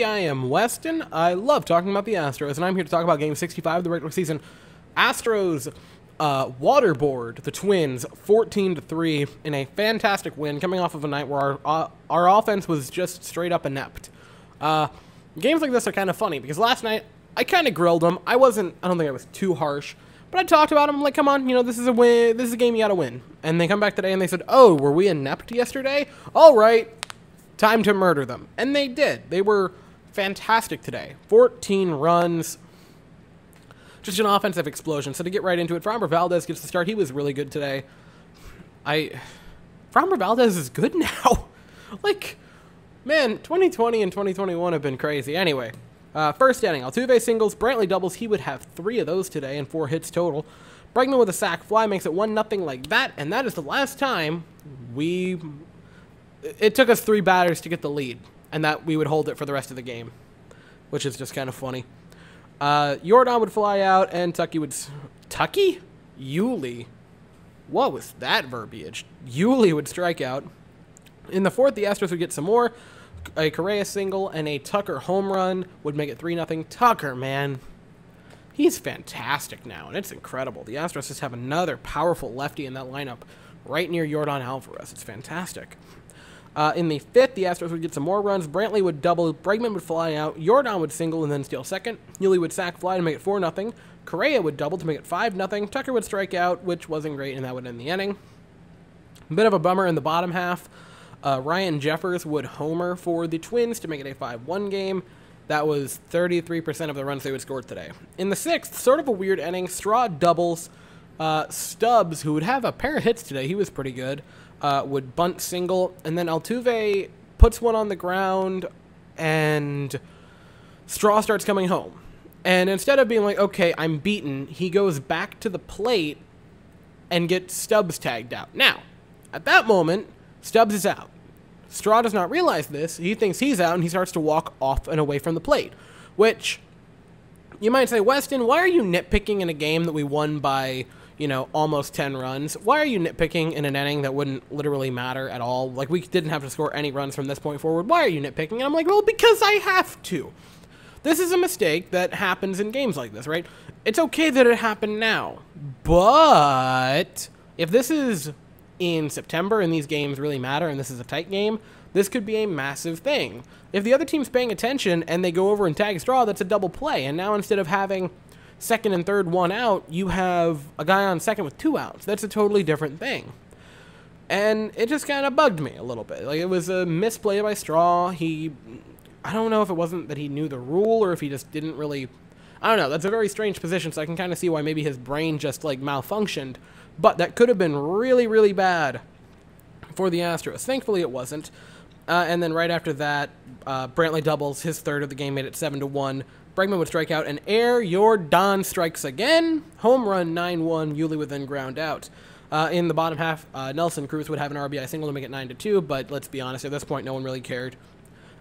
I am Weston. I love talking about the Astros, and I'm here to talk about Game 65 of the regular season. Astros waterboard the Twins 14-3 in a fantastic win, coming off of a night where our offense was just straight up inept. Games like this are kind of funny because last night I kind of grilled them. I don't think I was too harsh, but I talked about them like, come on, this is a win. This is a game you got to win. And they come back today and they said, oh, were we inept yesterday? All right. Time to murder them. And they did. They were fantastic today. 14 runs. Just an offensive explosion. So to get right into it, Framber Valdez gets the start. He was really good today. Framber Valdez is good now. Like, man, 2020 and 2021 have been crazy. Anyway, first inning, Altuve singles, Brantley doubles. He would have 3 of those today and 4 hits total. Bregman with a sac fly makes it 1-0 like that. And that is the last time it took us 3 batters to get the lead, and that we would hold it for the rest of the game, which is just kind of funny. Jordan would fly out, and Yuli? What was that verbiage? Yuli would strike out. In the 4th, the Astros would get some more. A Correa single and a Tucker home run would make it 3-0. Tucker, man, he's fantastic now, and it's incredible. The Astros just have another powerful lefty in that lineup right near Jordan Alvarez. It's fantastic. In the 5th, the Astros would get some more runs. Brantley would double. Bregman would fly out. Jordan would single and then steal second. Yuli would sac fly to make it 4-0. Correa would double to make it 5-0. Tucker would strike out, which wasn't great, and that would end the inning. A bit of a bummer in the bottom half. Ryan Jeffers would homer for the Twins to make it a 5-1 game. That was 33% of the runs they would score today. In the 6th, sort of a weird inning. Straw doubles. Stubbs, who would have a pair of hits today, he was pretty good, would bunt single, and then Altuve puts one on the ground, and Straw starts coming home. And instead of being like, okay, I'm beaten, he goes back to the plate and gets Stubbs tagged out. Now, at that moment, Stubbs is out. Straw does not realize this. He thinks he's out, and he starts to walk off and away from the plate, which you might say, Weston, why are you nitpicking in a game that we won by, almost 10 runs? Why are you nitpicking in an inning that wouldn't literally matter at all? Like, we didn't have to score any runs from this point forward. Why are you nitpicking? And I'm like, well, because I have to. This is a mistake that happens in games like this, right? It's okay that it happened now. But if this is in September and these games really matter and this is a tight game, this could be a massive thing. If the other team's paying attention and they go over and tag Straw, that's a double play. And now instead of having second and third 1 out, you have a guy on second with 2 outs. That's a totally different thing. And it just kind of bugged me a little bit. Like, it was a misplay by Straw. I don't know if it wasn't that he knew the rule or if he just didn't really, I don't know. That's a very strange position, so I can kind of see why maybe his brain just, malfunctioned. But that could have been really, really bad for the Astros. Thankfully, it wasn't. And then right after that, Brantley doubles. His 3rd of the game made it 7-1. Bregman would strike out, and Jordan strikes again. Home run, 9-1. Yuli would then ground out. In the bottom half, Nelson Cruz would have an RBI single to make it 9-2, but let's be honest, at this point, no one really cared.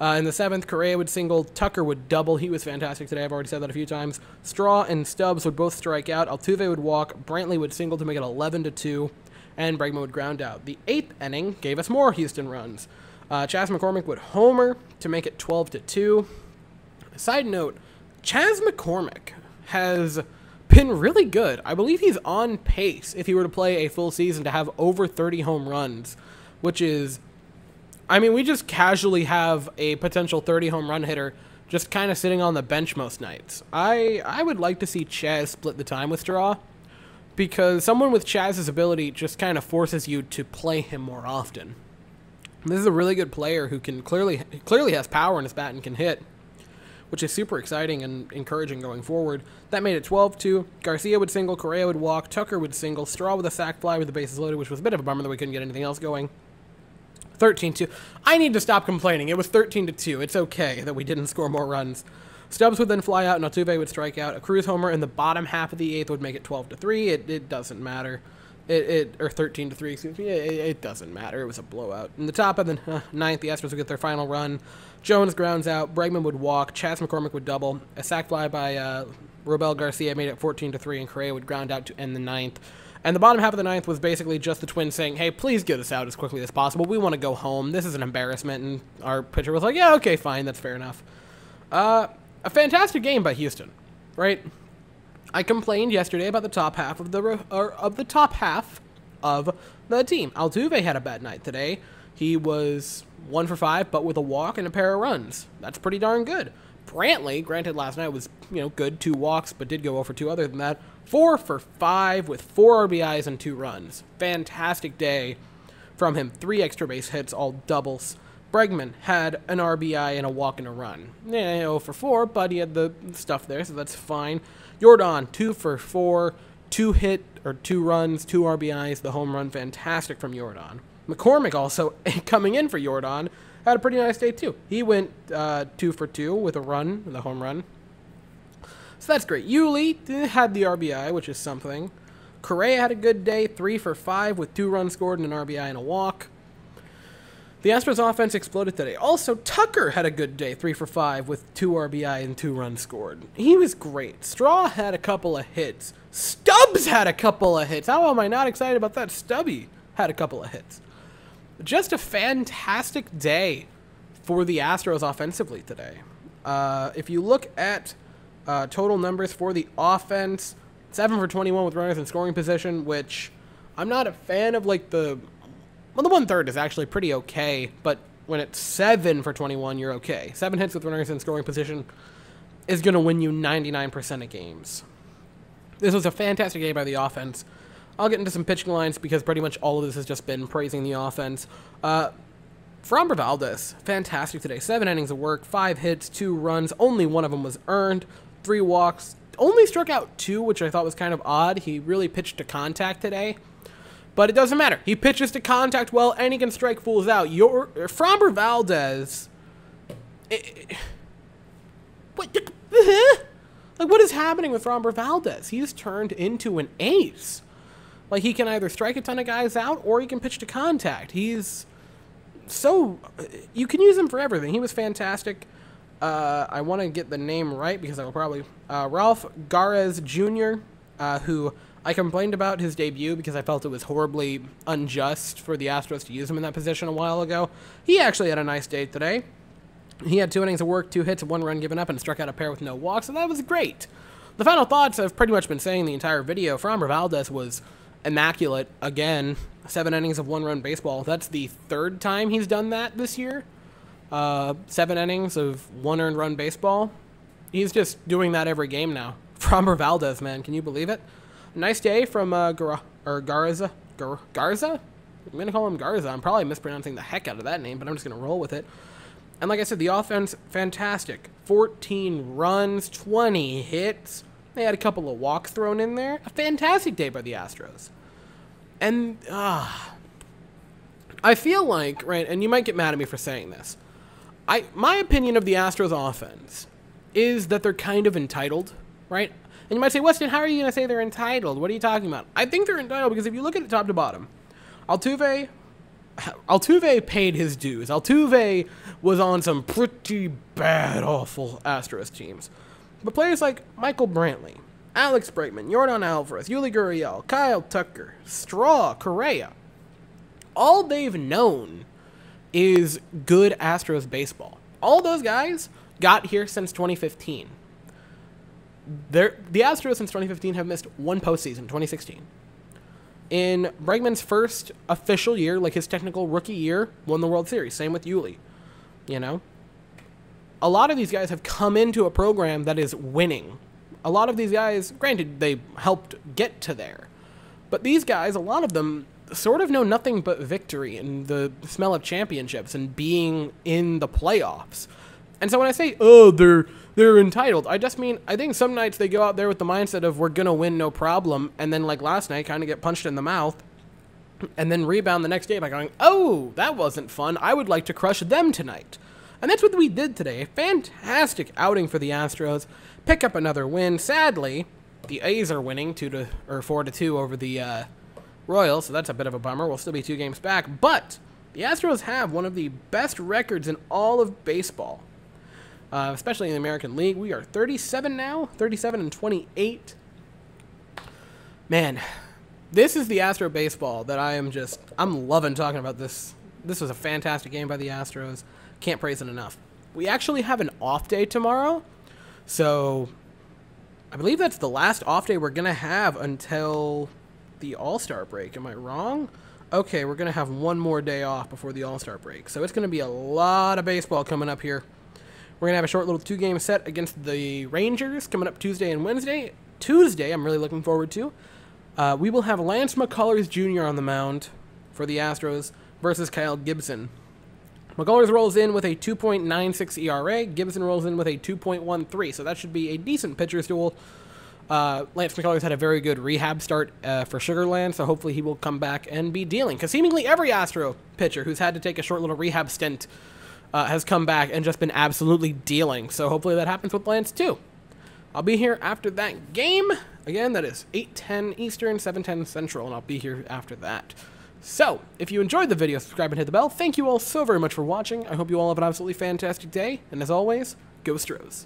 In the 7th, Correa would single. Tucker would double. He was fantastic today. I've already said that a few times. Straw and Stubbs would both strike out. Altuve would walk. Brantley would single to make it 11-2, and Bregman would ground out. The 8th inning gave us more Houston runs. Chas McCormick would homer to make it 12-2. Side note, Chas McCormick has been really good. I believe he's on pace, if he were to play a full season, to have over 30 home runs, which is, we just casually have a potential 30 home run hitter just kind of sitting on the bench most nights. I would like to see Chas split the time with Straw, because someone with Chaz's ability just kind of forces you to play him more often. This is a really good player who can clearly has power in his bat and can hit, which is super exciting and encouraging going forward. That made it 12-2. Garcia would single, Correa would walk, Tucker would single, Straw with a sac fly with the bases loaded, which was a bit of a bummer that we couldn't get anything else going. 13-2. I need to stop complaining. It was 13-2. It's okay that we didn't score more runs. Stubbs would then fly out, and Altuve would strike out. A Cruz homer in the bottom half of the 8th would make it 12-3. It doesn't matter. Or 13-3, excuse me. It doesn't matter. It was a blowout. In the top of the 9th, the Astros would get their final run. Jones grounds out. Bregman would walk. Chas McCormick would double. A sac fly by Robel Garcia made it 14-3, and Correa would ground out to end the 9th. And the bottom half of the 9th was basically just the Twins saying, hey, please get us out as quickly as possible. We want to go home. This is an embarrassment. And our pitcher was like, yeah, okay, fine. That's fair enough. A fantastic game by Houston, right? I complained yesterday about the top half of the top half of the team. Altuve had a bad night today. He was 1 for 5, but with a walk and a pair of runs. That's pretty darn good. Brantley, granted last night was, good, 2 walks, but did go 0 for 2 other than that. 4 for 5 with 4 RBIs and 2 runs. Fantastic day from him. 3 extra base hits, all doubles. Bregman had an RBI and a walk and a run. 0 for 4, but he had the stuff there, so that's fine. Jordan, 2 for 4, 2 runs, 2 RBIs, the home run, fantastic from Jordan. McCormick also, coming in for Jordan, had a pretty nice day too. He went 2 for 2 with a run, the home run. So that's great. Yuli had the RBI, which is something. Correa had a good day, 3 for 5 with 2 runs scored and an RBI and a walk. The Astros offense exploded today. Also, Tucker had a good day, 3 for 5 with 2 RBI and 2 runs scored. He was great. Straw had a couple of hits. Stubbs had a couple of hits. How am I not excited about that? Stubby had a couple of hits. Just a fantastic day for the Astros offensively today. If you look at total numbers for the offense, 7 for 21 with runners in scoring position, which I'm not a fan of, like, the 1/3 is actually pretty okay, but when it's 7 for 21, you're okay. 7 hits with runners in scoring position is going to win you 99% of games. This was a fantastic day by the offense. I'll get into some pitching lines because pretty much all of this has just been praising the offense. Framber Valdez, fantastic today. 7 innings of work, 5 hits, 2 runs. Only one of them was earned. 3 walks. Only struck out 2, which I thought was kind of odd. He really pitched to contact today. But it doesn't matter. He pitches to contact well, and he can strike fools out. Framber Valdez... what is happening with Framber Valdez? He's turned into an ace. Like, he can either strike a ton of guys out, or he can pitch to contact. He's so... You can use him for everything. He was fantastic. I want to get the name right, because I will probably... Ralph Garez Jr., who... I complained about his debut because I felt it was horribly unjust for the Astros to use him in that position a while ago. He actually had a nice day today. He had 2 innings of work, 2 hits, 1 run given up, and struck out a pair with no walks, so that was great. The final thoughts I've pretty much been saying the entire video. Framber Valdez was immaculate again. 7 innings of 1-run baseball. That's the 3rd time he's done that this year. 7 innings of 1 earned run baseball. He's just doing that every game now. Framber Valdez, man, can you believe it? Nice day from Garza. Garza? I'm going to call him Garza. I'm probably mispronouncing the heck out of that name, but I'm just going to roll with it. And like I said, the offense, fantastic. 14 runs, 20 hits. They had a couple of walks thrown in there. A fantastic day by the Astros. And I feel like, right, and you might get mad at me for saying this. My opinion of the Astros offense is that they're kind of entitled, right? And you might say, Weston, how are you going to say they're entitled? What are you talking about? I think they're entitled because if you look at it top to bottom, Altuve paid his dues. Altuve was on some pretty bad, awful Astros teams. But players like Michael Brantley, Alex Bregman, Yordan Alvarez, Yuli Gurriel, Kyle Tucker, Straw, Correa, all they've known is good Astros baseball. All those guys got here since 2015. The Astros since 2015 have missed 1 postseason, 2016. In Bregman's first official year, like his technical rookie year, won the World Series. Same with Yuli. A lot of these guys have come into a program that is winning. A lot of these guys, granted, they helped get to there. But these guys, a lot of them, sort of know nothing but victory and the smell of championships and being in the playoffs. And so when I say, oh, they're entitled, I just mean, I think some nights they go out there with the mindset of we're going to win no problem, and then like last night kind of get punched in the mouth, and then rebound the next day by going, oh, that wasn't fun, I would like to crush them tonight. And that's what we did today. A fantastic outing for the Astros. Pick up another win. Sadly, the A's are winning 4-2 over the Royals, so that's a bit of a bummer. We'll still be 2 games back, but the Astros have one of the best records in all of baseball. Especially in the American League. We are 37 now, 37-28. Man, this is the Astro baseball that I'm loving talking about this. This was a fantastic game by the Astros. Can't praise it enough. we actually have an off day tomorrow. So I believe that's the last off day we're going to have until the All-Star break. Am I wrong? Okay, we're going to have one more day off before the All-Star break. So it's going to be a lot of baseball coming up here. We're going to have a short little 2-game set against the Rangers coming up Tuesday and Wednesday. Tuesday, I'm really looking forward to. We will have Lance McCullers Jr. on the mound for the Astros versus Kyle Gibson. McCullers rolls in with a 2.96 ERA. Gibson rolls in with a 2.13. So that should be a decent pitcher's duel. Lance McCullers had a very good rehab start for Sugarland, so hopefully he will come back and be dealing. Because seemingly every Astro pitcher who's had to take a short little rehab stint has come back and just been absolutely dealing. So hopefully that happens with Lance too. I'll be here after that game. Again, that is 8:10 Eastern, 7:10 Central, and I'll be here after that. So, if you enjoyed the video, subscribe and hit the bell. Thank you all so very much for watching. I hope you all have an absolutely fantastic day, and as always, go Astros.